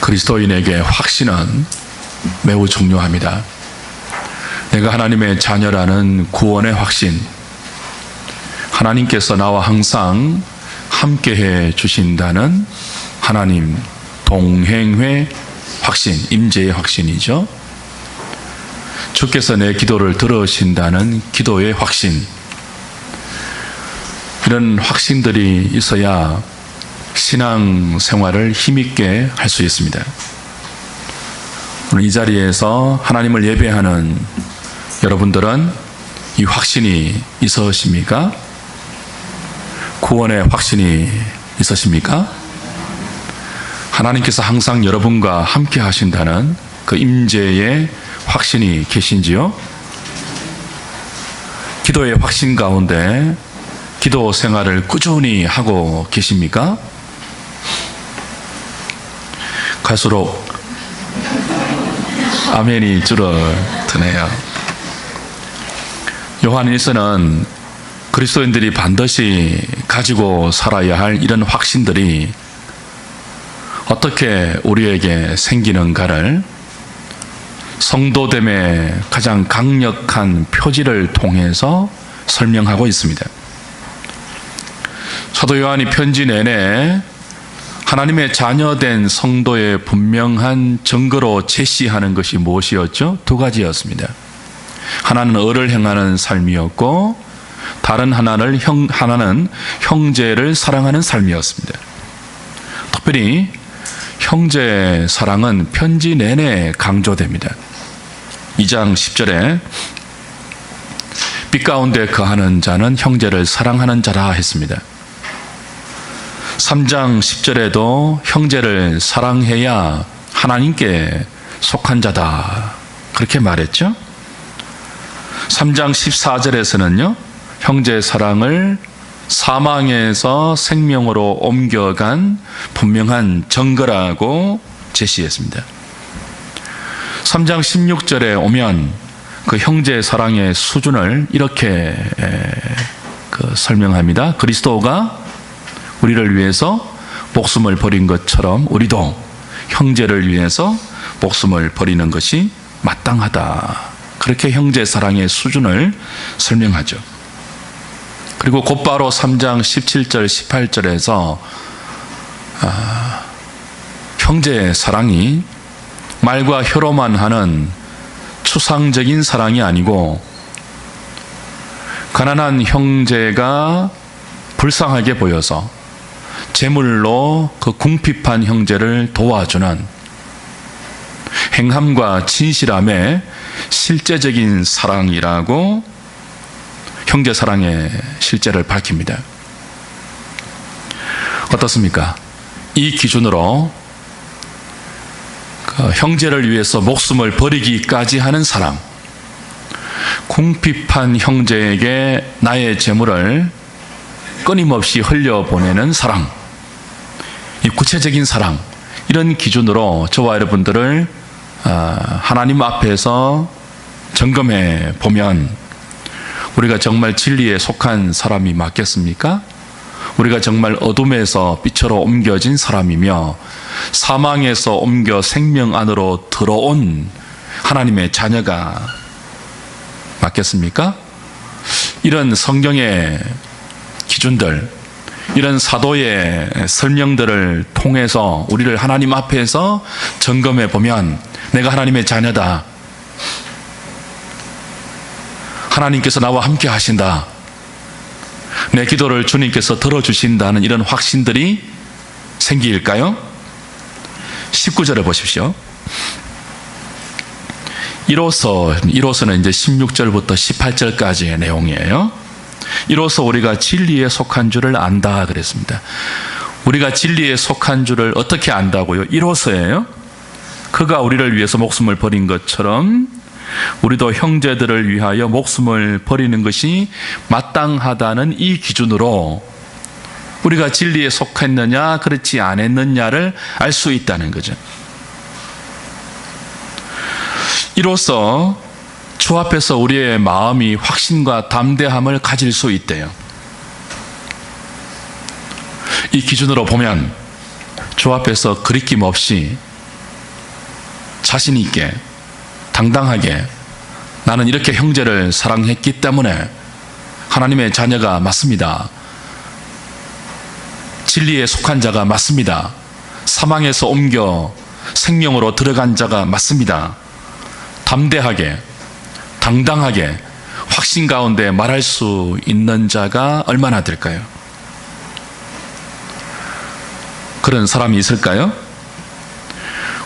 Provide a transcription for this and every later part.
그리스도인에게 확신은 매우 중요합니다. 내가 하나님의 자녀라는 구원의 확신, 하나님께서 나와 항상 함께해 주신다는 하나님 동행의 확신, 임재의 확신이죠. 주께서 내 기도를 들으신다는 기도의 확신, 이런 확신들이 있어야 신앙 생활을 힘있게 할 수 있습니다. 오늘 이 자리에서 하나님을 예배하는 여러분들은 이 확신이 있으십니까? 구원의 확신이 있으십니까? 하나님께서 항상 여러분과 함께 하신다는 그 임재의 확신이 계신지요? 기도의 확신 가운데 기도 생활을 꾸준히 하고 계십니까? 갈수록 아멘이 줄어드네요. 요한 1서는 그리스도인들이 반드시 가지고 살아야 할 이런 확신들이 어떻게 우리에게 생기는가를 성도됨의 가장 강력한 표지를 통해서 설명하고 있습니다. 사도 요한이 편지 내내 하나님의 자녀된 성도의 분명한 증거로 제시하는 것이 무엇이었죠? 두 가지였습니다. 하나는 의를 행하는 삶이었고 다른 하나는 형제를 사랑하는 삶이었습니다. 특별히 형제 사랑은 편지 내내 강조됩니다. 2장 10절에 빛 가운데 거하는 자는 형제를 사랑하는 자라 했습니다. 3장 10절에도 형제를 사랑해야 하나님께 속한 자다, 그렇게 말했죠. 3장 14절에서는요 형제 사랑을 사망에서 생명으로 옮겨간 분명한 증거라고 제시했습니다. 3장 16절에 오면 그 형제 사랑의 수준을 이렇게 설명합니다. 그리스도가 우리를 위해서 목숨을 버린 것처럼 우리도 형제를 위해서 목숨을 버리는 것이 마땅하다, 그렇게 형제 사랑의 수준을 설명하죠. 그리고 곧바로 3장 17절 18절에서 형제 사랑이 말과 혀로만 하는 추상적인 사랑이 아니고 가난한 형제가 불쌍하게 보여서 재물로 그 궁핍한 형제를 도와주는 행함과 진실함의 실제적인 사랑이라고 형제 사랑의 실제를 밝힙니다. 어떻습니까? 이 기준으로 그 형제를 위해서 목숨을 버리기까지 하는 사랑, 궁핍한 형제에게 나의 재물을 끊임없이 흘려보내는 사랑, 이 구체적인 사랑, 이런 기준으로 저와 여러분들을 하나님 앞에서 점검해 보면 우리가 정말 진리에 속한 사람이 맞겠습니까? 우리가 정말 어둠에서 빛으로 옮겨진 사람이며 사망에서 옮겨 생명 안으로 들어온 하나님의 자녀가 맞겠습니까? 이런 성경의 기준들, 이런 사도의 설명들을 통해서 우리를 하나님 앞에서 점검해 보면 내가 하나님의 자녀다, 하나님께서 나와 함께 하신다, 내 기도를 주님께서 들어주신다는 이런 확신들이 생길까요? 19절을 보십시오. 이로서는 이제 16절부터 18절까지의 내용이에요. 이로써 우리가 진리에 속한 줄을 안다 그랬습니다. 우리가 진리에 속한 줄을 어떻게 안다고요? 이로써예요. 그가 우리를 위해서 목숨을 버린 것처럼 우리도 형제들을 위하여 목숨을 버리는 것이 마땅하다는 이 기준으로 우리가 진리에 속했느냐 그렇지 않았느냐를 알 수 있다는 거죠. 이로써 주 앞에서 우리의 마음이 확신과 담대함을 가질 수 있대요. 이 기준으로 보면 주 앞에서 거리낌 없이 자신 있게 당당하게 나는 이렇게 형제를 사랑했기 때문에 하나님의 자녀가 맞습니다. 진리에 속한 자가 맞습니다. 사망에서 옮겨 생명으로 들어간 자가 맞습니다. 담대하게 당당하게 확신 가운데 말할 수 있는 자가 얼마나 될까요? 그런 사람이 있을까요?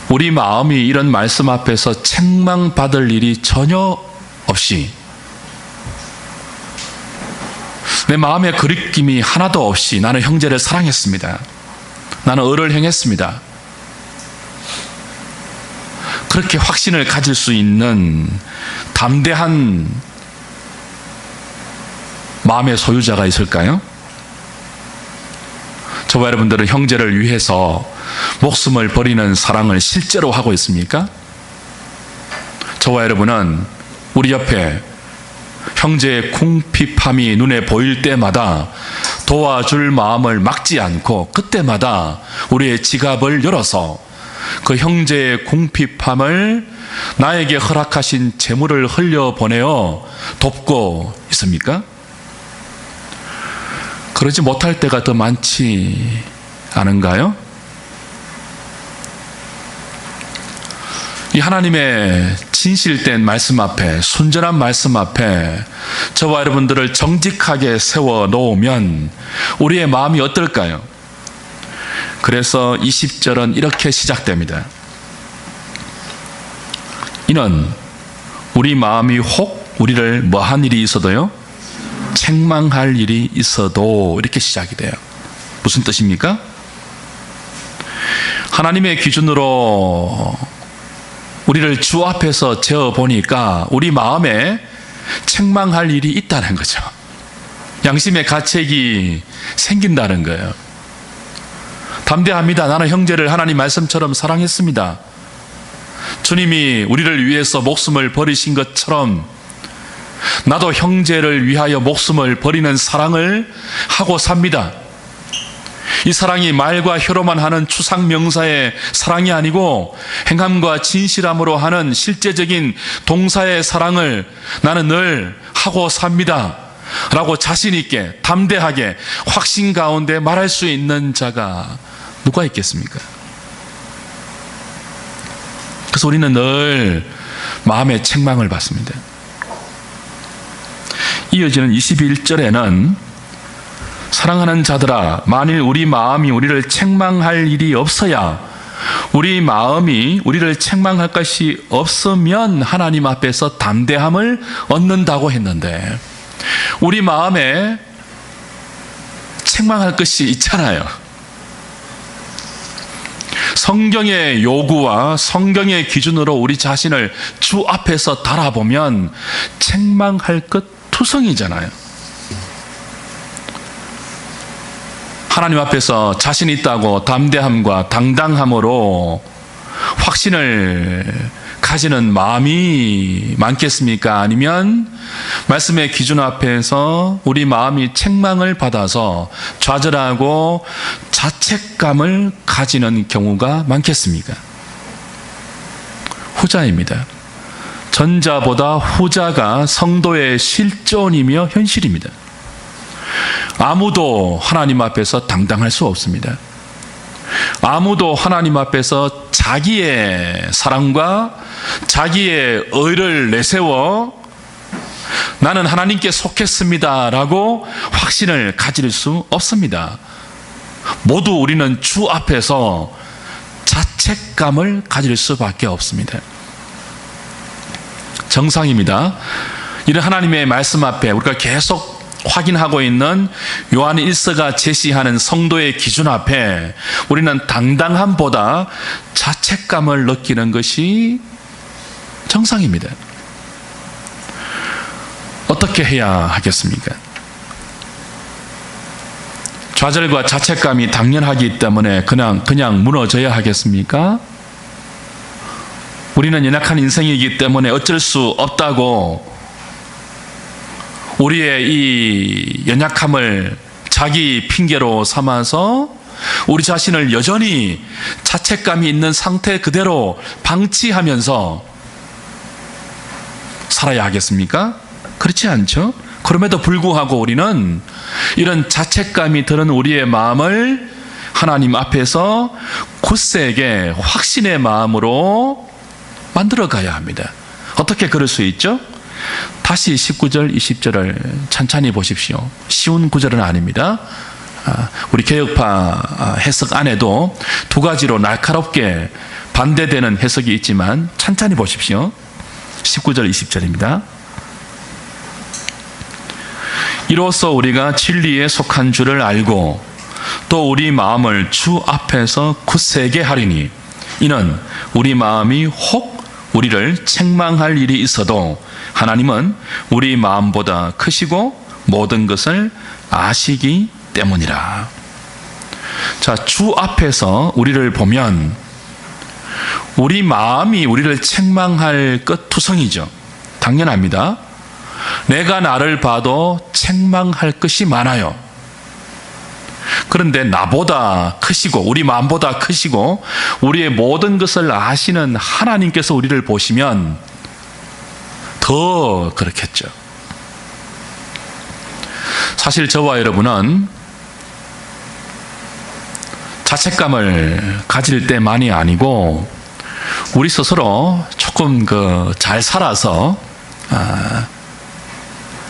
우리 마음이 이런 말씀 앞에서 책망받을 일이 전혀 없이, 내 마음의 거리낌이 하나도 없이 나는 형제를 사랑했습니다. 나는 의를 행했습니다. 그렇게 확신을 가질 수 있는 담대한 마음의 소유자가 있을까요? 저와 여러분들은 형제를 위해서 목숨을 버리는 사랑을 실제로 하고 있습니까? 저와 여러분은 우리 옆에 형제의 궁핍함이 눈에 보일 때마다 도와줄 마음을 막지 않고 그때마다 우리의 지갑을 열어서 그 형제의 궁핍함을 나에게 허락하신 재물을 흘려보내어 돕고 있습니까? 그러지 못할 때가 더 많지 않은가요? 이 하나님의 진실된 말씀 앞에, 순전한 말씀 앞에 저와 여러분들을 정직하게 세워 놓으면 우리의 마음이 어떨까요? 그래서 20절은 이렇게 시작됩니다. 이는 우리 마음이 혹 우리를 뭐한 일이 있어도요? 책망할 일이 있어도, 이렇게 시작이 돼요. 무슨 뜻입니까? 하나님의 기준으로 우리를 주 앞에서 재어보니까 우리 마음에 책망할 일이 있다는 거죠. 양심의 가책이 생긴다는 거예요. 담대합니다. 나는 형제를 하나님 말씀처럼 사랑했습니다. 주님이 우리를 위해서 목숨을 버리신 것처럼 나도 형제를 위하여 목숨을 버리는 사랑을 하고 삽니다. 이 사랑이 말과 혀로만 하는 추상명사의 사랑이 아니고 행함과 진실함으로 하는 실제적인 동사의 사랑을 나는 늘 하고 삽니다 라고 자신 있게 담대하게 확신 가운데 말할 수 있는 자가 누가 있겠습니까? 그래서 우리는 늘 마음의 책망을 받습니다. 이어지는 21절에는 사랑하는 자들아, 만일 우리 마음이 우리를 책망할 일이 없어야, 우리 마음이 우리를 책망할 것이 없으면 하나님 앞에서 담대함을 얻는다고 했는데, 우리 마음에 책망할 것이 있잖아요. 성경의 요구와 성경의 기준으로 우리 자신을 주 앞에서 달아보면 책망할 것 투성이잖아요. 하나님 앞에서 자신 있다고 담대함과 당당함으로 확신을 가지는 마음이 많겠습니까? 아니면 말씀의 기준 앞에서 우리 마음이 책망을 받아서 좌절하고 자책감을 가지는 경우가 많겠습니까? 후자입니다. 전자보다 후자가 성도의 실존이며 현실입니다. 아무도 하나님 앞에서 당당할 수 없습니다. 아무도 하나님 앞에서 자기의 사랑과 자기의 의를 내세워 나는 하나님께 속했습니다 라고 확신을 가질 수 없습니다. 모두 우리는 주 앞에서 자책감을 가질 수밖에 없습니다. 정상입니다. 이런 하나님의 말씀 앞에 우리가 계속 확인하고 있는 요한 1서가 제시하는 성도의 기준 앞에 우리는 당당함보다 자책감을 느끼는 것이 정상입니다. 어떻게 해야 하겠습니까? 좌절과 자책감이 당연하기 때문에 그냥 무너져야 하겠습니까? 우리는 연약한 인생이기 때문에 어쩔 수 없다고 우리의 이 연약함을 자기 핑계로 삼아서 우리 자신을 여전히 자책감이 있는 상태 그대로 방치하면서 살아야 하겠습니까? 그렇지 않죠? 그럼에도 불구하고 우리는 이런 자책감이 드는 우리의 마음을 하나님 앞에서 굳세게 확신의 마음으로 만들어 가야 합니다. 어떻게 그럴 수 있죠? 다시 19절, 20절을 천천히 보십시오. 쉬운 구절은 아닙니다. 우리 개혁파 해석 안에도 두 가지로 날카롭게 반대되는 해석이 있지만 천천히 보십시오. 19절, 20절입니다. 이로써 우리가 진리에 속한 줄을 알고 또 우리 마음을 주 앞에서 굳세게 하리니 이는 우리 마음이 혹 우리를 책망할 일이 있어도 하나님은 우리 마음보다 크시고 모든 것을 아시기 때문이라. 자, 주 앞에서 우리를 보면 우리 마음이 우리를 책망할 것 투성이죠. 당연합니다. 내가 나를 봐도 책망할 것이 많아요. 그런데 나보다 크시고 우리 마음보다 크시고 우리의 모든 것을 아시는 하나님께서 우리를 보시면 더 그렇겠죠. 사실 저와 여러분은 자책감을 가질 때만이 아니고 우리 스스로 조금 잘 살아서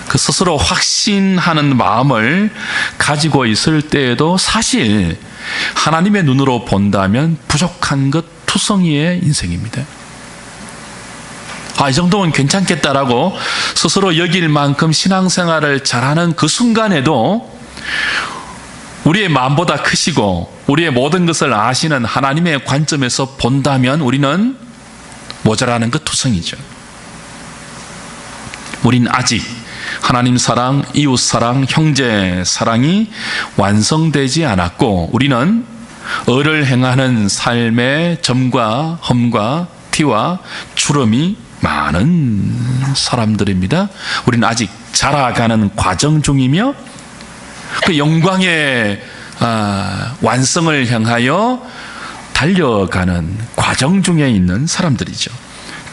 그 스스로 확신하는 마음을 가지고 있을 때에도 사실 하나님의 눈으로 본다면 부족한 것 투성이의 인생입니다. 이 정도면 괜찮겠다라고 스스로 여길 만큼 신앙생활을 잘하는 그 순간에도 우리의 마음보다 크시고 우리의 모든 것을 아시는 하나님의 관점에서 본다면 우리는 모자라는 것 투성이죠. 우린 아직 하나님 사랑, 이웃 사랑, 형제 사랑이 완성되지 않았고 우리는 의를 행하는 삶의 점과 험과 티와 주름이 많은 사람들입니다. 우리는 아직 자라가는 과정 중이며 그 영광의 완성을 향하여 달려가는 과정 중에 있는 사람들이죠.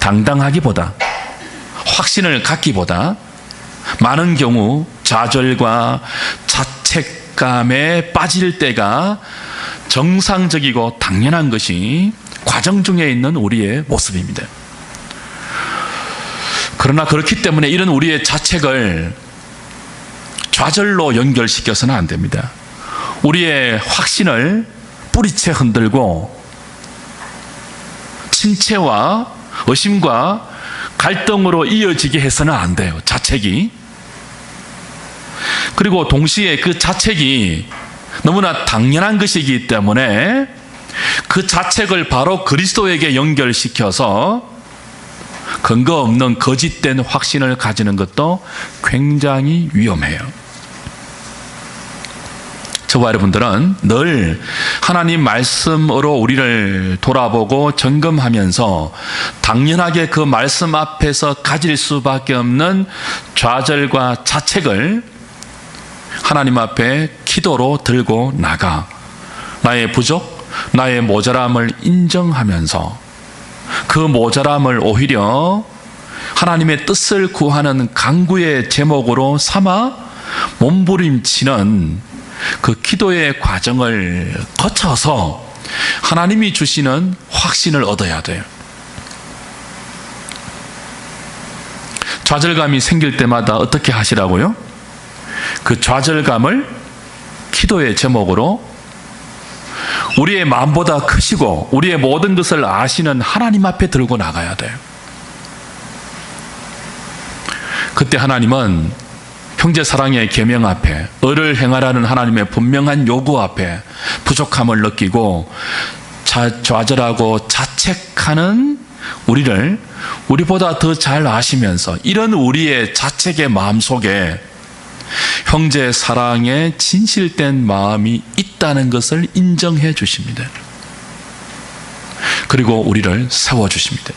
당당하기보다 확신을 갖기보다 많은 경우 좌절과 자책감에 빠질 때가 정상적이고 당연한 것이 과정 중에 있는 우리의 모습입니다. 그러나 그렇기 때문에 이런 우리의 자책을 좌절로 연결시켜서는 안 됩니다. 우리의 확신을 뿌리채 흔들고 침체와 의심과 갈등으로 이어지게 해서는 안 돼요. 자책이. 그리고 동시에 그 자책이 너무나 당연한 것이기 때문에 그 자책을 바로 그리스도에게 연결시켜서 근거 없는 거짓된 확신을 가지는 것도 굉장히 위험해요. 저와 여러분들은 늘 하나님 말씀으로 우리를 돌아보고 점검하면서 당연하게 그 말씀 앞에서 가질 수밖에 없는 좌절과 자책을 하나님 앞에 기도로 들고 나가 나의 부족, 나의 모자람을 인정하면서 그 모자람을 오히려 하나님의 뜻을 구하는 간구의 제목으로 삼아 몸부림치는 그 기도의 과정을 거쳐서 하나님이 주시는 확신을 얻어야 돼요. 좌절감이 생길 때마다 어떻게 하시라고요? 그 좌절감을 기도의 제목으로 우리의 마음보다 크시고 우리의 모든 것을 아시는 하나님 앞에 들고 나가야 돼요. 그때 하나님은 형제 사랑의 계명 앞에 의를 행하라는 하나님의 분명한 요구 앞에 부족함을 느끼고 좌절하고 자책하는 우리를 우리보다 더 잘 아시면서 이런 우리의 자책의 마음속에 형제 사랑에 진실된 마음이 있다는 것을 인정해 주십니다. 그리고 우리를 세워주십니다.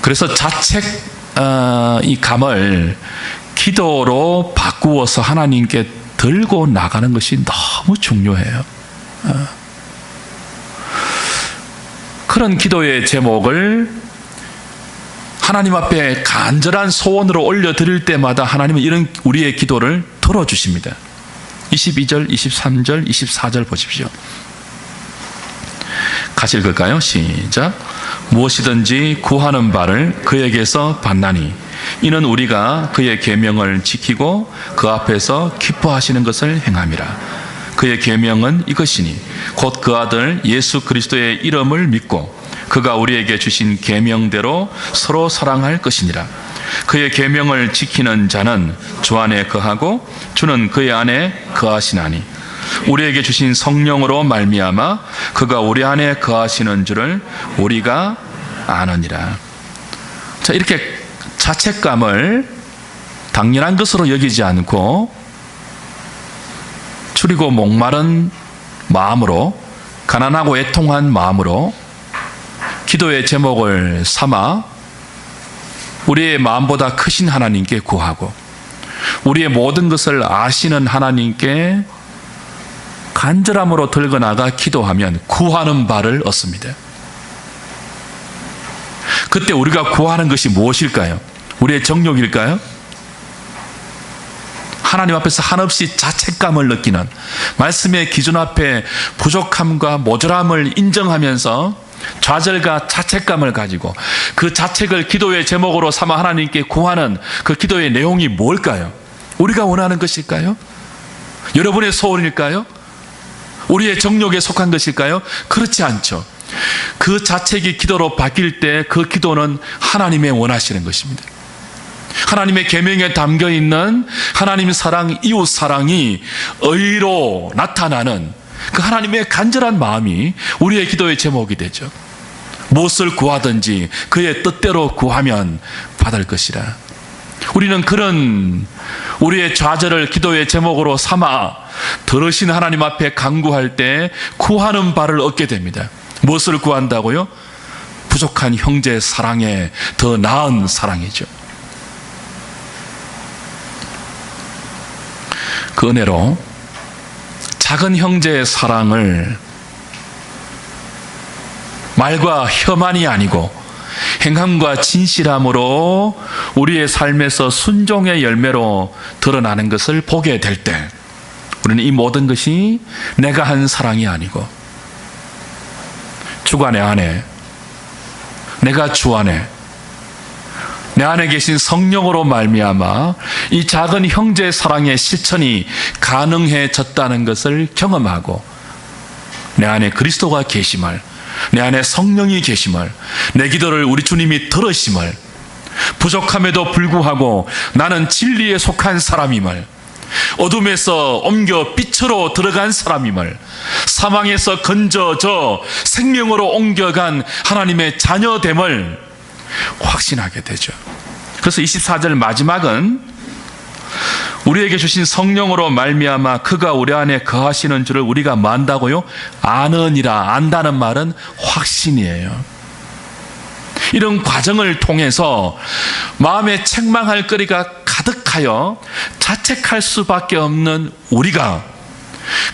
그래서 자책 이 감을 기도로 바꾸어서 하나님께 들고 나가는 것이 너무 중요해요. 그런 기도의 제목을 하나님 앞에 간절한 소원으로 올려드릴 때마다 하나님은 이런 우리의 기도를 들어주십니다. 22절, 23절, 24절 보십시오. 같이 읽을까요? 시작. 무엇이든지 구하는 바를 그에게서 받나니 이는 우리가 그의 계명을 지키고 그 앞에서 기뻐하시는 것을 행함이라. 그의 계명은 이것이니 곧 그 아들 예수 그리스도의 이름을 믿고 그가 우리에게 주신 계명대로 서로 사랑할 것이니라. 그의 계명을 지키는 자는 주 안에 거하고 주는 그의 안에 거하시나니 우리에게 주신 성령으로 말미암아 그가 우리 안에 거하시는 줄을 우리가 아느니라. 자, 이렇게 자책감을 당연한 것으로 여기지 않고 추리고 목마른 마음으로, 가난하고 애통한 마음으로 기도의 제목을 삼아 우리의 마음보다 크신 하나님께 구하고 우리의 모든 것을 아시는 하나님께 간절함으로 들고 나가 기도하면 구하는 바를 얻습니다. 그때 우리가 구하는 것이 무엇일까요? 우리의 정욕일까요? 하나님 앞에서 한없이 자책감을 느끼는, 말씀의 기준 앞에 부족함과 모자람을 인정하면서 좌절과 자책감을 가지고 그 자책을 기도의 제목으로 삼아 하나님께 구하는 그 기도의 내용이 뭘까요? 우리가 원하는 것일까요? 여러분의 소원일까요? 우리의 정욕에 속한 것일까요? 그렇지 않죠. 그 자책이 기도로 바뀔 때 그 기도는 하나님의 원하시는 것입니다. 하나님의 계명에 담겨 있는 하나님의 사랑, 이웃 사랑이 의로 나타나는 그 하나님의 간절한 마음이 우리의 기도의 제목이 되죠. 무엇을 구하든지 그의 뜻대로 구하면 받을 것이라. 우리는 그런 우리의 좌절을 기도의 제목으로 삼아 들으신 하나님 앞에 간구할 때 구하는 바를 얻게 됩니다. 무엇을 구한다고요? 부족한 형제의 사랑에 더 나은 사랑이죠. 그 은혜로 작은 형제의 사랑을 말과 혀만이 아니고 행함과 진실함으로 우리의 삶에서 순종의 열매로 드러나는 것을 보게 될 때 우리는 이 모든 것이 내가 한 사랑이 아니고 주가 내 안에, 내가 주 안에, 내 안에 계신 성령으로 말미암아 이 작은 형제의 사랑의 실천이 가능해졌다는 것을 경험하고 내 안에 그리스도가 계심을, 내 안에 성령이 계심을, 내 기도를 우리 주님이 들으심을, 부족함에도 불구하고 나는 진리에 속한 사람임을, 어둠에서 옮겨 빛으로 들어간 사람임을, 사망에서 건져져 생명으로 옮겨간 하나님의 자녀됨을 확신하게 되죠. 그래서 24절 마지막은 우리에게 주신 성령으로 말미암아 그가 우리 안에 거하시는 줄을 우리가 뭐 안다고요? 아느니라. 안다는 말은 확신이에요. 이런 과정을 통해서 마음에 책망할 거리가 가득하여 자책할 수밖에 없는 우리가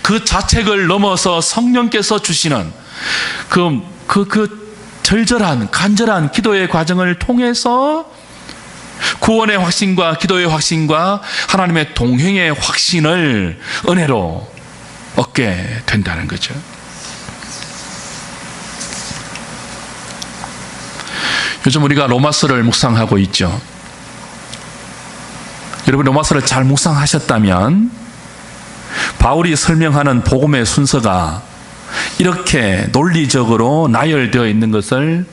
그 자책을 넘어서 성령께서 주시는 그 절절한 간절한 기도의 과정을 통해서 구원의 확신과 기도의 확신과 하나님의 동행의 확신을 은혜로 얻게 된다는 거죠. 요즘 우리가 로마서를 묵상하고 있죠. 여러분 로마서를 잘 묵상하셨다면 바울이 설명하는 복음의 순서가 이렇게 논리적으로 나열되어 있는 것을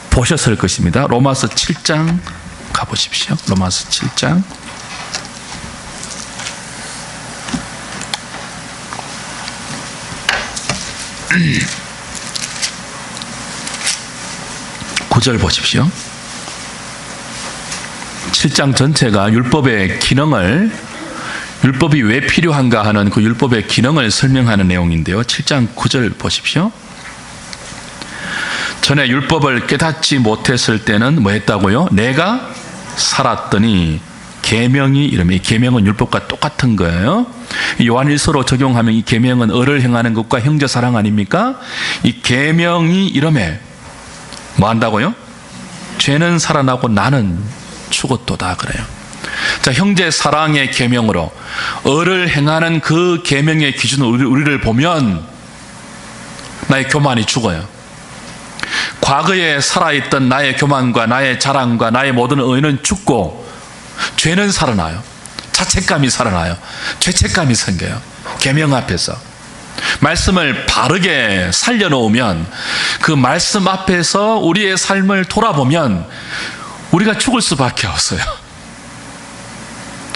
보셨을 것입니다. 로마서 7장 가보십시오. 로마서 7장 9절 보십시오. 7장 전체가 율법의 기능을, 율법이 왜 필요한가 하는 그 율법의 기능을 설명하는 내용인데요. 7장 9절 보십시오. 전에 율법을 깨닫지 못했을 때는 뭐 했다고요? 내가 살았더니 계명이 이러면 이 계명은 율법과 똑같은 거예요. 요한일서로 적용하면 이 계명은 을을 행하는 것과 형제 사랑 아닙니까? 이 계명이 이러면 뭐 한다고요? 죄는 살아나고 나는 죽었도다 그래요. 자, 형제 사랑의 계명으로 을을 행하는 그 계명의 기준으로 우리를 보면 나의 교만이 죽어요. 과거에 살아있던 나의 교만과 나의 자랑과 나의 모든 의는 죽고 죄는 살아나요. 자책감이 살아나요. 죄책감이 생겨요. 계명 앞에서 말씀을 바르게 살려놓으면, 그 말씀 앞에서 우리의 삶을 돌아보면 우리가 죽을 수밖에 없어요.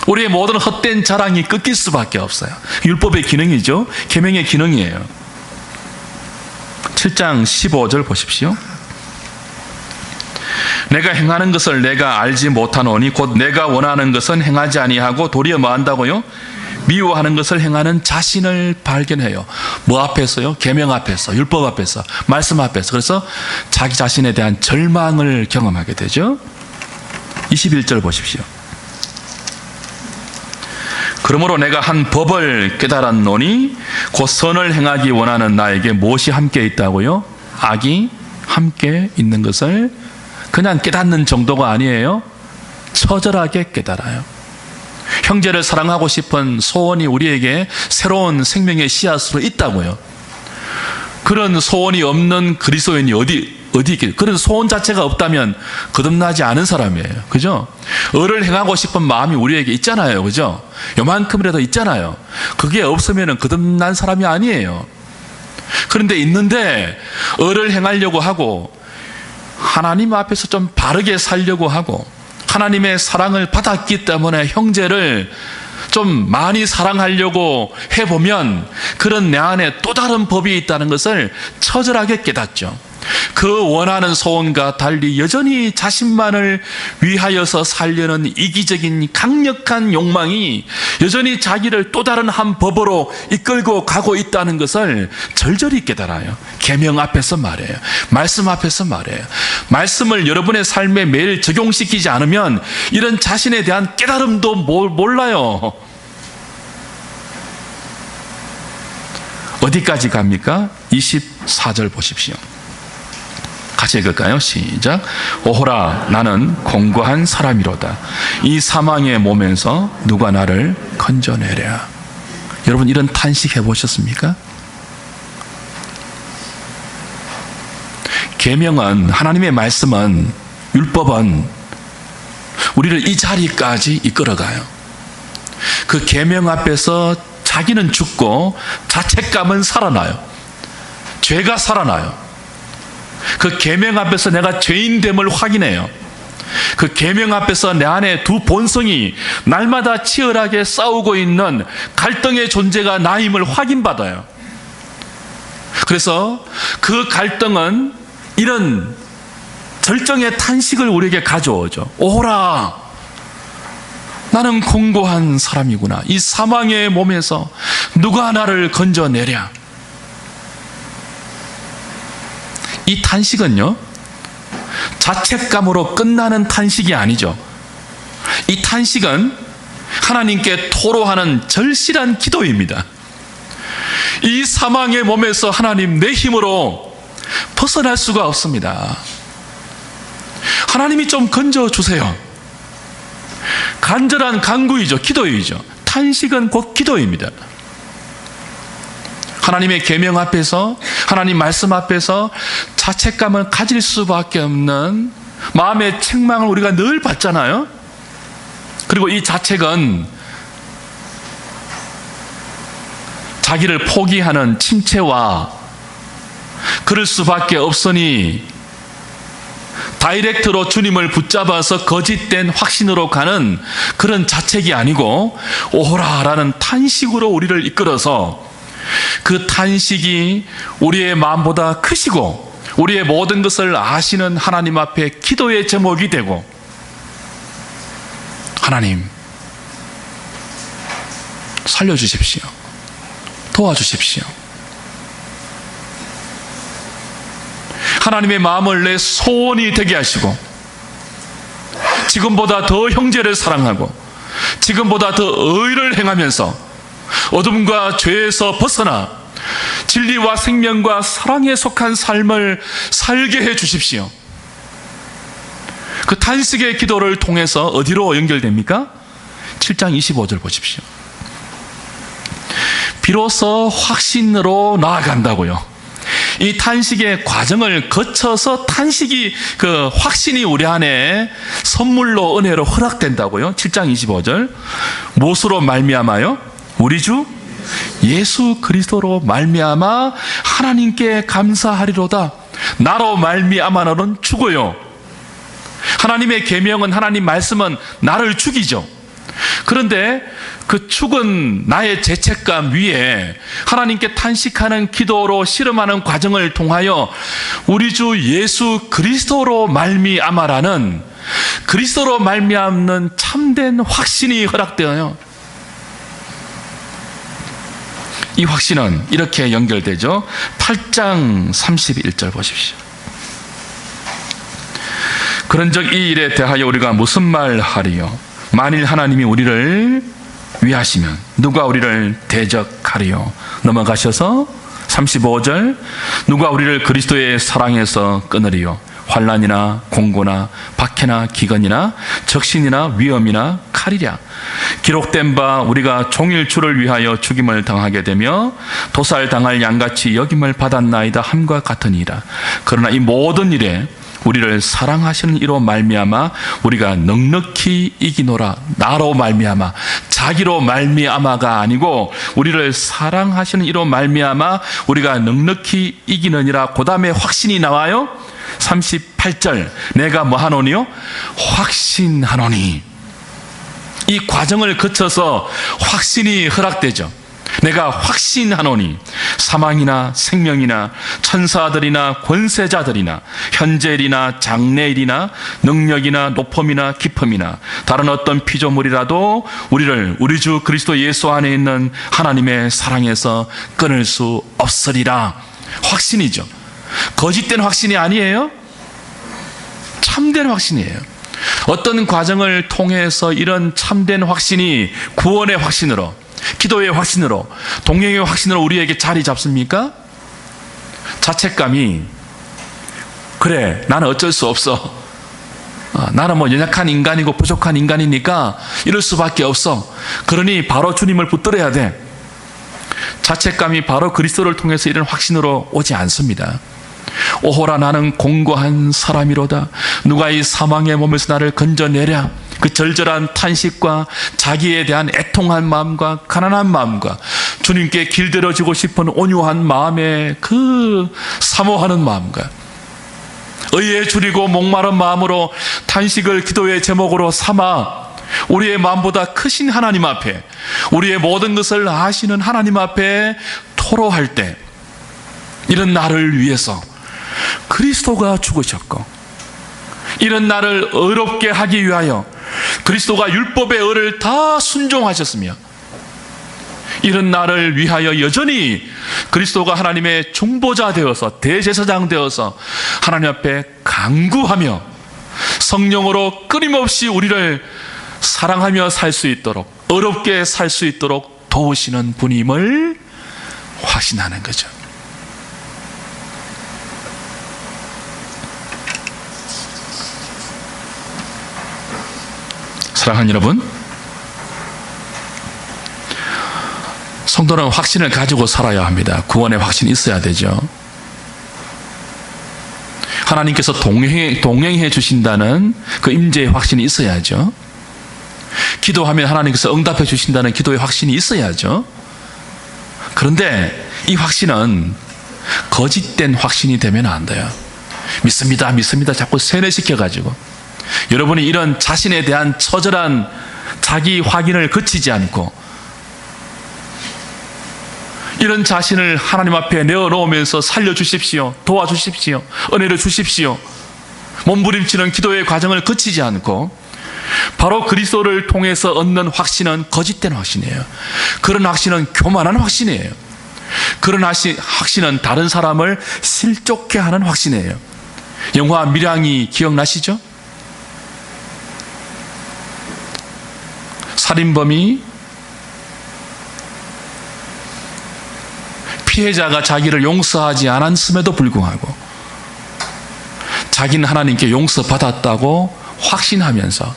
우리의 모든 헛된 자랑이 꺾일 수밖에 없어요. 율법의 기능이죠. 계명의 기능이에요. 7장 15절 보십시오. 내가 행하는 것을 내가 알지 못하노니 곧 내가 원하는 것은 행하지 아니하고 도리어 뭐 한다고요? 미워하는 것을 행하는 자신을 발견해요. 뭐 앞에서요? 계명 앞에서, 율법 앞에서, 말씀 앞에서. 그래서 자기 자신에 대한 절망을 경험하게 되죠. 21절 보십시오. 그러므로 내가 한 법을 깨달았노니 곧 선을 행하기 원하는 나에게 무엇이 함께 있다고요? 악이 함께 있는 것을 그냥 깨닫는 정도가 아니에요. 처절하게 깨달아요. 형제를 사랑하고 싶은 소원이 우리에게 새로운 생명의 씨앗으로 있다고요. 그런 소원이 없는 그리스도인이 어디 있겠어요? 그런 소원 자체가 없다면 거듭나지 않은 사람이에요. 그죠? 을을 행하고 싶은 마음이 우리에게 있잖아요. 그죠? 요만큼이라도 있잖아요. 그게 없으면 거듭난 사람이 아니에요. 그런데 있는데 을을 행하려고 하고 하나님 앞에서 좀 바르게 살려고 하고 하나님의 사랑을 받았기 때문에 형제를 좀 많이 사랑하려고 해보면 그런 내 안에 또 다른 법이 있다는 것을 처절하게 깨닫죠. 그 원하는 소원과 달리 여전히 자신만을 위하여서 살려는 이기적인 강력한 욕망이 여전히 자기를 또 다른 한 법으로 이끌고 가고 있다는 것을 절절히 깨달아요. 계명 앞에서 말해요. 말씀 앞에서 말해요. 말씀을 여러분의 삶에 매일 적용시키지 않으면 이런 자신에 대한 깨달음도 몰라요. 어디까지 갑니까? 24절 보십시오. 같이 읽을까요? 시작. 오호라, 나는 공고한 사람이로다. 이 사망의 몸에서 누가 나를 건져내랴. 여러분, 이런 탄식 해보셨습니까? 계명은, 하나님의 말씀은, 율법은 우리를 이 자리까지 이끌어가요. 그 계명 앞에서 자기는 죽고 자책감은 살아나요. 죄가 살아나요. 그 계명 앞에서 내가 죄인됨을 확인해요. 그 계명 앞에서 내 안에 두 본성이 날마다 치열하게 싸우고 있는 갈등의 존재가 나임을 확인받아요. 그래서 그 갈등은 이런 절정의 탄식을 우리에게 가져오죠. 오호라, 나는 공고한 사람이구나. 이 사망의 몸에서 누가 나를 건져내랴. 이 탄식은요, 자책감으로 끝나는 탄식이 아니죠. 이 탄식은 하나님께 토로하는 절실한 기도입니다. 이 사망의 몸에서 하나님, 내 힘으로 벗어날 수가 없습니다. 하나님이 좀 건져주세요. 간절한 간구이죠. 기도이죠. 탄식은 곧 기도입니다. 하나님의 계명 앞에서, 하나님 말씀 앞에서 자책감을 가질 수밖에 없는 마음의 책망을 우리가 늘 받잖아요. 그리고 이 자책은 자기를 포기하는 침체와 그럴 수밖에 없으니 다이렉트로 주님을 붙잡아서 거짓된 확신으로 가는 그런 자책이 아니고 오호라라는 탄식으로 우리를 이끌어서 그 탄식이 우리의 마음보다 크시고 우리의 모든 것을 아시는 하나님 앞에 기도의 제목이 되고, 하나님 살려주십시오. 도와주십시오. 하나님의 마음을 내 소원이 되게 하시고 지금보다 더 형제를 사랑하고 지금보다 더 의를 행하면서 어둠과 죄에서 벗어나 진리와 생명과 사랑에 속한 삶을 살게 해 주십시오. 그 탄식의 기도를 통해서 어디로 연결됩니까? 7장 25절 보십시오. 비로소 확신으로 나아간다고요. 이 탄식의 과정을 거쳐서 그 확신이 우리 안에 선물로 은혜로 허락된다고요. 7장 25절. 무엇으로 말미암아요? 우리 주 예수 그리스도로 말미암아 하나님께 감사하리로다. 나로 말미암아는 죽어요. 하나님의 계명은, 하나님 말씀은 나를 죽이죠. 그런데 그 죽은 나의 죄책감 위에 하나님께 탄식하는 기도로 씨름하는 과정을 통하여 우리 주 예수 그리스도로 말미암아라는, 그리스도로 말미암는 참된 확신이 허락되어요. 이 확신은 이렇게 연결되죠. 8장 31절 보십시오. 그런즉 이 일에 대하여 우리가 무슨 말하리요? 만일 하나님이 우리를 위하시면 누가 우리를 대적하리요? 넘어가셔서 35절. 누가 우리를 그리스도의 사랑에서 끊으리요? 환난이나 공고나 박해나 기근이나 적신이나 위험이나 칼이랴. 기록된 바 우리가 종일 주를 위하여 죽임을 당하게 되며 도살당할 양같이 여김을 받았나이다 함과 같으니라. 그러나 이 모든 일에 우리를 사랑하시는 이로 말미암아 우리가 넉넉히 이기노라. 나로 말미암아, 자기로 말미암아가 아니고 우리를 사랑하시는 이로 말미암아 우리가 넉넉히 이기느니라. 그 다음에 확신이 나와요. 38절. 내가 뭐 하노니요? 확신하노니. 이 과정을 거쳐서 확신이 허락되죠. 내가 확신하노니 사망이나 생명이나 천사들이나 권세자들이나 현재일이나 장래일이나 능력이나 높음이나 깊음이나 다른 어떤 피조물이라도 우리를 우리 주 그리스도 예수 안에 있는 하나님의 사랑에서 끊을 수 없으리라. 확신이죠. 거짓된 확신이 아니에요. 참된 확신이에요. 어떤 과정을 통해서 이런 참된 확신이 구원의 확신으로, 기도의 확신으로, 동행의 확신으로 우리에게 자리 잡습니까? 자책감이, 그래 나는 어쩔 수 없어, 나는 뭐 연약한 인간이고 부족한 인간이니까 이럴 수밖에 없어, 그러니 바로 주님을 붙들어야 돼. 자책감이 바로 그리스도를 통해서 이런 확신으로 오지 않습니다. 오호라 나는 공고한 사람이로다. 누가 이 사망의 몸에서 나를 건져내랴. 그 절절한 탄식과 자기에 대한 애통한 마음과 가난한 마음과 주님께 길들여지고 싶은 온유한 마음에 그 사모하는 마음과 의에 줄이고 목마른 마음으로 탄식을 기도의 제목으로 삼아 우리의 마음보다 크신 하나님 앞에, 우리의 모든 것을 아시는 하나님 앞에 토로할 때, 이런 나를 위해서 그리스도가 죽으셨고 이런 나를 의롭게 하기 위하여 그리스도가 율법의 의를 다 순종하셨으며 이런 나를 위하여 여전히 그리스도가 하나님의 중보자 되어서 대제사장 되어서 하나님 앞에 간구하며 성령으로 끊임없이 우리를 사랑하며 살 수 있도록, 의롭게 살 수 있도록 도우시는 분임을 확신하는 거죠. 사랑하는 여러분, 성도는 확신을 가지고 살아야 합니다. 구원의 확신이 있어야 되죠. 하나님께서 동행해 주신다는 그 임재의 확신이 있어야죠. 기도하면 하나님께서 응답해 주신다는 기도의 확신이 있어야죠. 그런데 이 확신은 거짓된 확신이 되면 안 돼요. 믿습니다, 믿습니다 자꾸 세뇌시켜가지고 여러분이 이런 자신에 대한 처절한 자기 확인을 거치지 않고 이런 자신을 하나님 앞에 내어놓으면서 살려주십시오, 도와주십시오, 은혜를 주십시오, 몸부림치는 기도의 과정을 거치지 않고 바로 그리스도를 통해서 얻는 확신은 거짓된 확신이에요. 그런 확신은 교만한 확신이에요. 그런 확신은 다른 사람을 실족해 하는 확신이에요. 영화 밀양이 기억나시죠? 살인범이 피해자가 자기를 용서하지 않았음에도 불구하고 자기는 하나님께 용서받았다고 확신하면서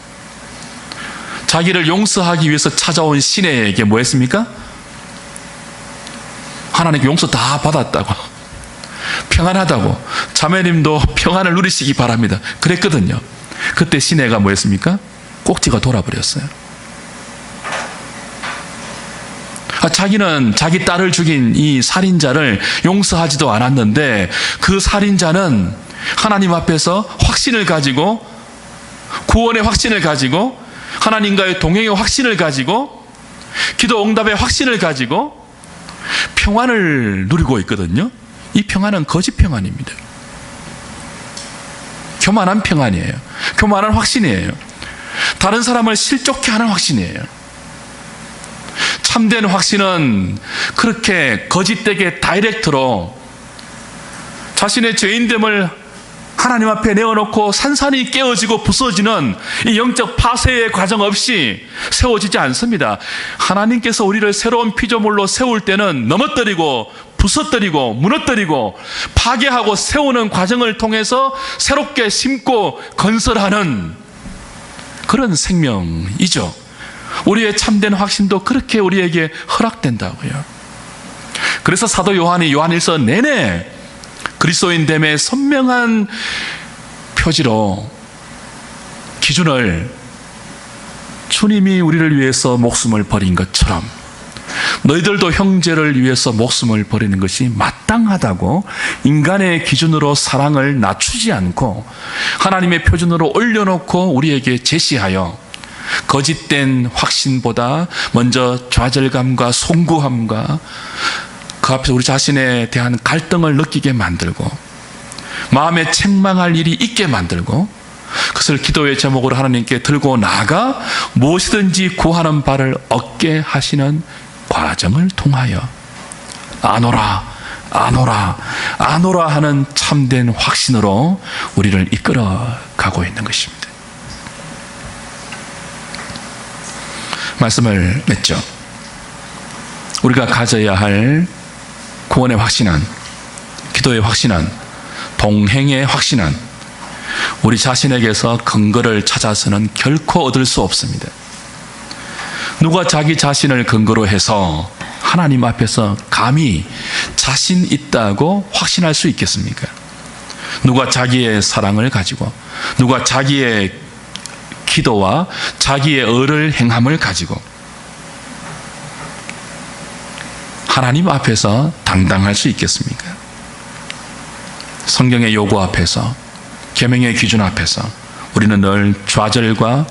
자기를 용서하기 위해서 찾아온 시내에게 뭐 했습니까? 하나님께 용서 다 받았다고, 평안하다고, 자매님도 평안을 누리시기 바랍니다, 그랬거든요. 그때 시내가 뭐 했습니까? 꼭지가 돌아버렸어요. 자기는 자기 딸을 죽인 이 살인자를 용서하지도 않았는데 그 살인자는 하나님 앞에서 확신을 가지고, 구원의 확신을 가지고, 하나님과의 동행의 확신을 가지고, 기도 응답의 확신을 가지고 평안을 누리고 있거든요. 이 평안은 거짓 평안입니다. 교만한 평안이에요. 교만한 확신이에요. 다른 사람을 실족해 하는 확신이에요. 참된 확신은 그렇게 거짓되게 다이렉트로 자신의 죄인됨을 하나님 앞에 내어놓고 산산이 깨어지고 부서지는 이 영적 파쇄의 과정 없이 세워지지 않습니다. 하나님께서 우리를 새로운 피조물로 세울 때는 넘어뜨리고 부서뜨리고 무너뜨리고 파괴하고 세우는 과정을 통해서 새롭게 심고 건설하는 그런 생명이죠. 우리의 참된 확신도 그렇게 우리에게 허락된다고요. 그래서 사도 요한이 요한일서 내내 그리스도인됨의 선명한 표지로 기준을 주님이 우리를 위해서 목숨을 버린 것처럼 너희들도 형제를 위해서 목숨을 버리는 것이 마땅하다고 인간의 기준으로 사랑을 낮추지 않고 하나님의 표준으로 올려놓고 우리에게 제시하여 거짓된 확신보다 먼저 좌절감과 송구함과 그 앞에서 우리 자신에 대한 갈등을 느끼게 만들고 마음에 책망할 일이 있게 만들고 그것을 기도의 제목으로 하나님께 들고 나아가 무엇이든지 구하는 바를 얻게 하시는 과정을 통하여 아노라 아노라 아노라 하는 참된 확신으로 우리를 이끌어 가고 있는 것입니다. 말씀을 맺죠. 우리가 가져야 할 구원의 확신한, 기도의 확신한, 동행의 확신한 우리 자신에게서 근거를 찾아서는 결코 얻을 수 없습니다. 누가 자기 자신을 근거로 해서 하나님 앞에서 감히 자신 있다고 확신할 수 있겠습니까? 누가 자기의 사랑을 가지고, 누가 자기의 기도와 자기의 의를 행함을 가지고 하나님 앞에서 당당할 수 있겠습니까? 성경의 요구 앞에서, 계명의 기준 앞에서 우리는 늘 좌절과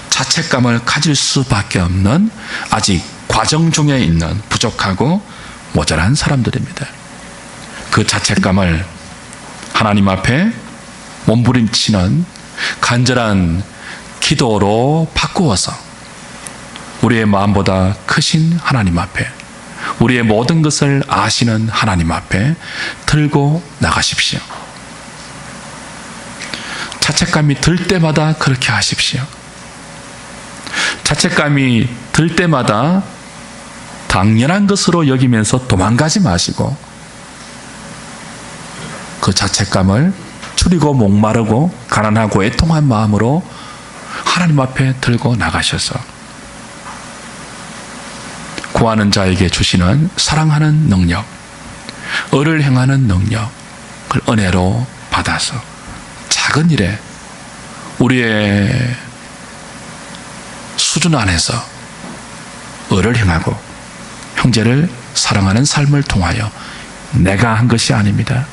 자책감을 가질 수밖에 없는 아직 과정 중에 있는 부족하고 모자란 사람들입니다. 그 자책감을 하나님 앞에 몸부림치는 간절한 기도로 바꾸어서 우리의 마음보다 크신 하나님 앞에, 우리의 모든 것을 아시는 하나님 앞에 들고 나가십시오. 자책감이 들 때마다 그렇게 하십시오. 자책감이 들 때마다 당연한 것으로 여기면서 도망가지 마시고 그 자책감을 줄이고 목마르고 가난하고 애통한 마음으로 하나님 앞에 들고 나가셔서 구하는 자에게 주시는 사랑하는 능력, 의를 행하는 능력을 은혜로 받아서 작은 일에 우리의 수준 안에서 의를 행하고 형제를 사랑하는 삶을 통하여 내가 한 것이 아닙니다.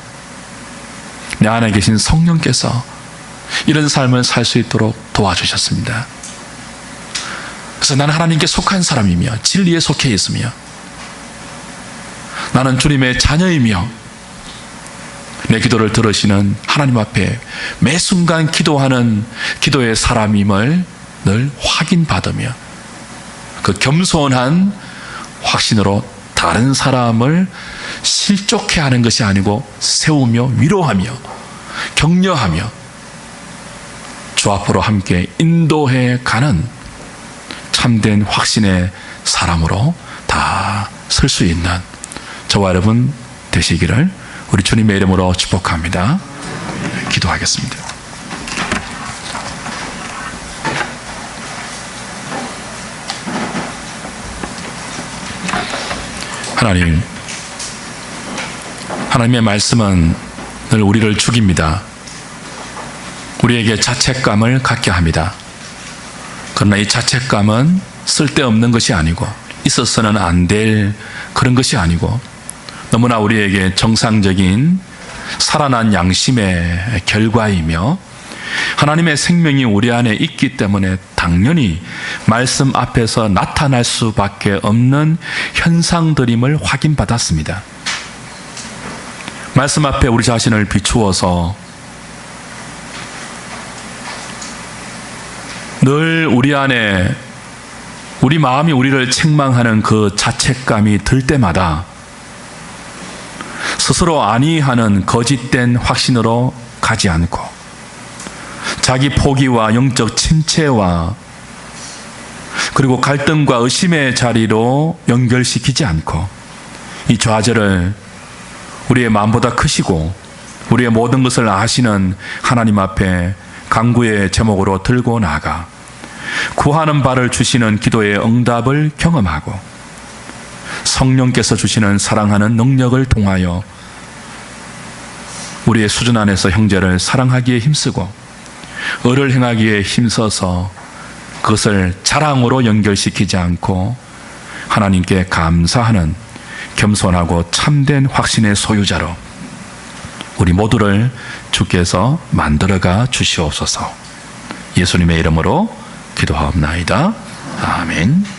내 안에 계신 성령께서 이런 삶을 살 수 있도록 도와주셨습니다. 그래서 나는 하나님께 속한 사람이며 진리에 속해 있으며 나는 주님의 자녀이며 내 기도를 들으시는 하나님 앞에 매 순간 기도하는 기도의 사람임을 늘 확인받으며 그 겸손한 확신으로 다른 사람을 실족해 하는 것이 아니고 세우며 위로하며 격려하며 주 앞으로 함께 인도해 가는 참된 확신의 사람으로 다 설 수 있는 저와 여러분 되시기를 우리 주님의 이름으로 축복합니다. 기도하겠습니다. 하나님, 하나님의 말씀은 늘 우리를 죽입니다. 우리에게 자책감을 갖게 합니다. 그러나 이 자책감은 쓸데없는 것이 아니고 있어서는 안 될 그런 것이 아니고 너무나 우리에게 정상적인 살아난 양심의 결과이며 하나님의 생명이 우리 안에 있기 때문에 당연히 말씀 앞에서 나타날 수밖에 없는 현상들임을 확인받았습니다. 말씀 앞에 우리 자신을 비추어서 늘 우리 안에 우리 마음이 우리를 책망하는 그 자책감이 들 때마다 스스로 아니하는 거짓된 확신으로 가지 않고 자기 포기와 영적 침체와 그리고 갈등과 의심의 자리로 연결시키지 않고 이 좌절을 우리의 마음보다 크시고 우리의 모든 것을 아시는 하나님 앞에 간구의 제목으로 들고 나가 구하는 바를 주시는 기도의 응답을 경험하고 성령께서 주시는 사랑하는 능력을 통하여 우리의 수준 안에서 형제를 사랑하기에 힘쓰고 의를 행하기에 힘써서 그것을 자랑으로 연결시키지 않고 하나님께 감사하는 겸손하고 참된 확신의 소유자로 우리 모두를 주께서 만들어가 주시옵소서. 예수님의 이름으로 기도하옵나이다. 아멘.